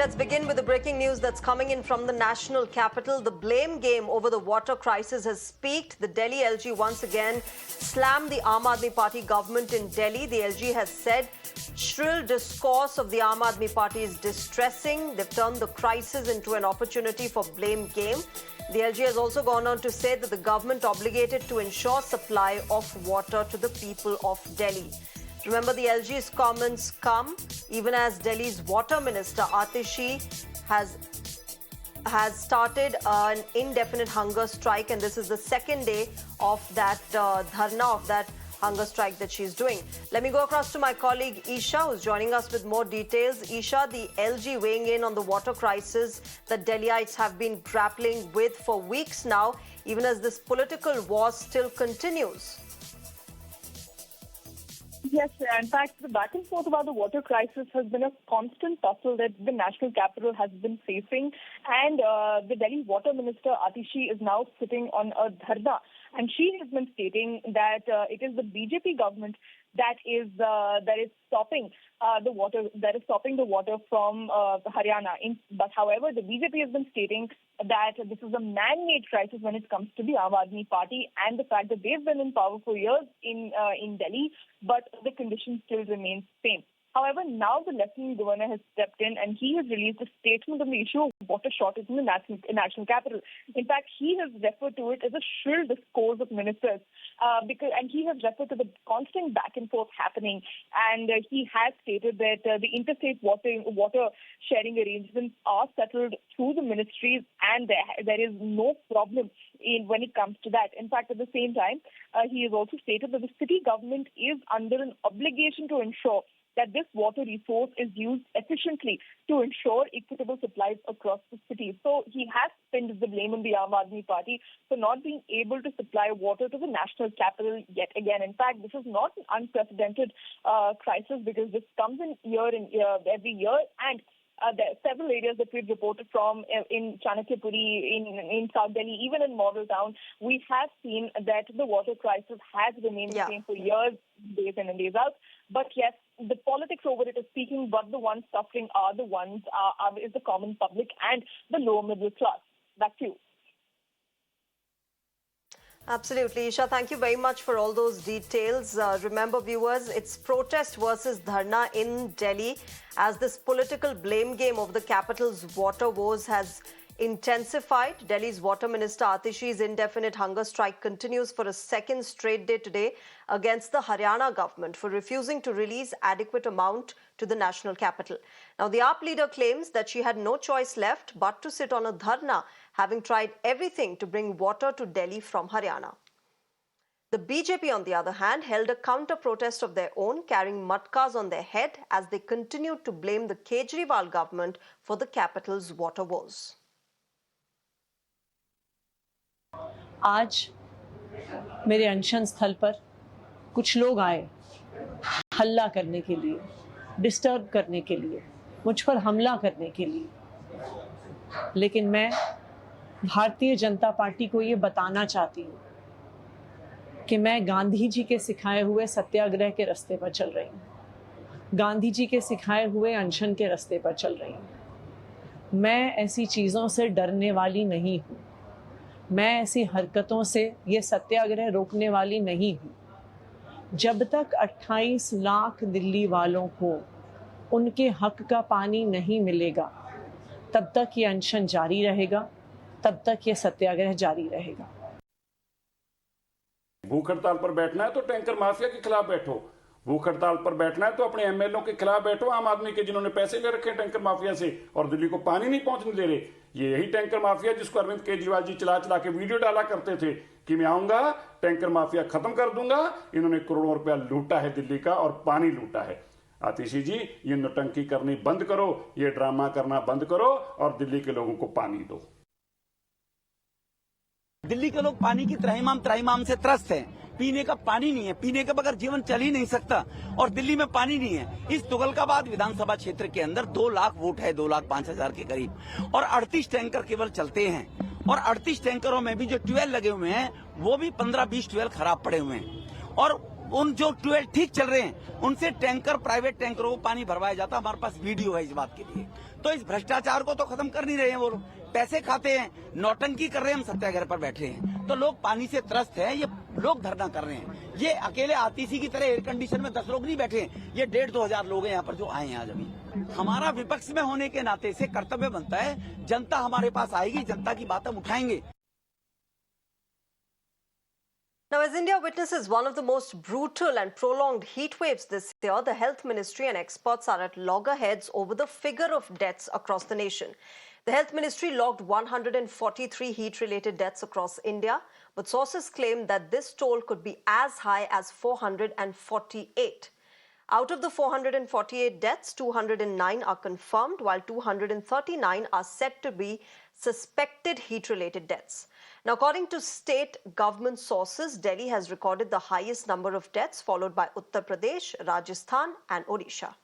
let's begin with the breaking news that's coming in from the national capital. The blame game over the water crisis has peaked. The Delhi LG once again slammed the Aam Aadmi Party government in Delhi. The LG has said shrill discourse of the Aam Aadmi Party is distressing. They've turned the crisis into an opportunity for blame game. The LG has also gone on to say that the government obligated to ensure supply of water to the people of Delhi. Remember, the LG's comments come even as Delhi's water minister Atishi has started an indefinite hunger strike, and this is the second day of that dharna, of that hunger strike that she's doing. Let me go across to my colleague Isha, who's joining us with more details. Isha, the LG weighing in on the water crisis that Delhiites have been grappling with for weeks now, even as this political war still continues. Yes, in fact, the back and forth about the water crisis has been a constant tussle that the national capital has been facing. And the Delhi water minister, Atishi, is now sitting on a dharna. And she has been stating that it is the BJP government that is stopping the water from Haryana. But however, the BJP has been stating that this is a man-made crisis when it comes to the Aam Aadmi Party and the fact that they've been in power for years in Delhi, but the conditions still remain same. However, now the Lieutenant Governor has stepped in and he has released a statement on the issue of water shortage in the national capital. In fact, he has referred to it as a shrill discourse of ministers, and he has referred to the constant back and forth happening. And he has stated that the interstate water sharing arrangements are settled through the ministries, and there is no problem when it comes to that. In fact, at the same time, he has also stated that the city government is under an obligation to ensure that this water resource is used efficiently to ensure equitable supplies across the city. So he has pinned the blame on the Aam Aadmi Party for not being able to supply water to the national capital yet again. In fact, this is not an unprecedented crisis because this comes in every year, and there are several areas that we've reported from in Chanakyapuri, in South Delhi, even in Model Town. We have seen that the water crisis has remained the same for years, days in and days out. But yes, the politics over it is speaking, but the ones suffering are the ones is the common public and the lower middle class. Back to you. Absolutely, Isha. Thank you very much for all those details. Remember, viewers, it's protest versus dharna in Delhi as this political blame game of the capital's water woes has intensified. Delhi's water minister Atishi's indefinite hunger strike continues for a second straight day today against the Haryana government for refusing to release adequate amount to the national capital. Now, the AAP leader claims that she had no choice left but to sit on a dharna, having tried everything to bring water to Delhi from Haryana. The BJP, on the other hand, held a counter-protest of their own, carrying matkas on their head as they continued to blame the Kejriwal government for the capital's water woes. आज मेरे अनशन स्थल पर कुछ लोग आए हल्ला करने के लिए, डिस्टर्ब करने के लिए, मुझ पर हमला करने के लिए, लेकिन मैं भारतीय जनता पार्टी को ये बताना चाहती हूँ कि मैं गांधी जी के सिखाए हुए सत्याग्रह के रास्ते पर चल रही हूँ, गांधी जी के सिखाए हुए अनशन के रास्ते पर चल रही हूँ। मैं ऐसी चीज़ों से डरने वाली नहीं हूँ, मैं ऐसी हरकतों से ये सत्याग्रह रोकने वाली नहीं हूँ। जब तक 28 लाख दिल्ली वालों को उनके हक का पानी नहीं मिलेगा, तब तक ये अनशन जारी रहेगा, तब तक ये सत्याग्रह जारी रहेगा। भूख हड़ताल पर बैठना है तो टैंकर माफिया के खिलाफ बैठो, भूख हड़ताल पर बैठना है तो अपने एमएलए के खिलाफ बैठो, आम आदमी के जिन्होंने पैसे ले रखे टैंकर माफिया से और दिल्ली को पानी नहीं पहुंचने दे रहे। ये यही टैंकर माफिया जिसको अरविंद केजरीवाल जी चला चला के वीडियो डाला करते थे कि मैं आऊंगा टैंकर माफिया खत्म कर दूंगा। इन्होंने करोड़ों रुपया लूटा है दिल्ली का और पानी लूटा है। आतिशी जी, ये नौटंकी करनी बंद करो, ये ड्रामा करना बंद करो और दिल्ली के लोगों को पानी दो। दिल्ली के लोग पानी की त्राहिमाम से त्रस्त हैं। पीने का पानी नहीं है, पीने के बगैर जीवन चल ही नहीं सकता और दिल्ली में पानी नहीं है। इस तुगलकाबाद विधानसभा क्षेत्र के अंदर 2 लाख वोट है, 2,05,000 के करीब, और 38 टैंकर केवल चलते हैं और 38 टैंकरों में भी जो ट्यूबवेल लगे हुए हैं वो भी 15-20 ट्यूबवेल खराब पड़े हुए हैं और उन जो ट्यूबवेल ठीक चल रहे हैं उनसे टैंकर, प्राइवेट टैंकरों को पानी भरवाया जाता। हमारे पास वीडियो है इस बात के लिए। तो इस भ्रष्टाचार को तो खत्म कर नहीं रहे हैं वो लोग, पैसे खाते हैं, नौटंकी कर रहे हैं, हम सत्याग्रह पर बैठे हैं। तो लोग पानी से त्रस्त हैं, ये लोग धरना कर रहे हैं। ये अकेले आतिशी की तरह एयर कंडीशन में 10 लोग नहीं बैठे हैं, ये 1,500-2 हजार लोग हैं यहाँ पर जो आए हैं आज अभी। हमारा विपक्ष में होने के नाते से कर्तव्य बनता है, जनता हमारे पास आएगी, जनता की बात हम उठाएंगे। Now, as India witnesses one of the most brutal and prolonged heat waves this year, the Health Ministry and experts are at loggerheads over the figure of deaths across the nation. The Health Ministry logged 143 heat-related deaths across India, but sources claim that this toll could be as high as 448. Out of the 448 deaths, 209 are confirmed, while 239 are said to be suspected heat-related deaths. Now, according to state government sources, Delhi has recorded the highest number of deaths, followed by Uttar Pradesh, Rajasthan and Odisha.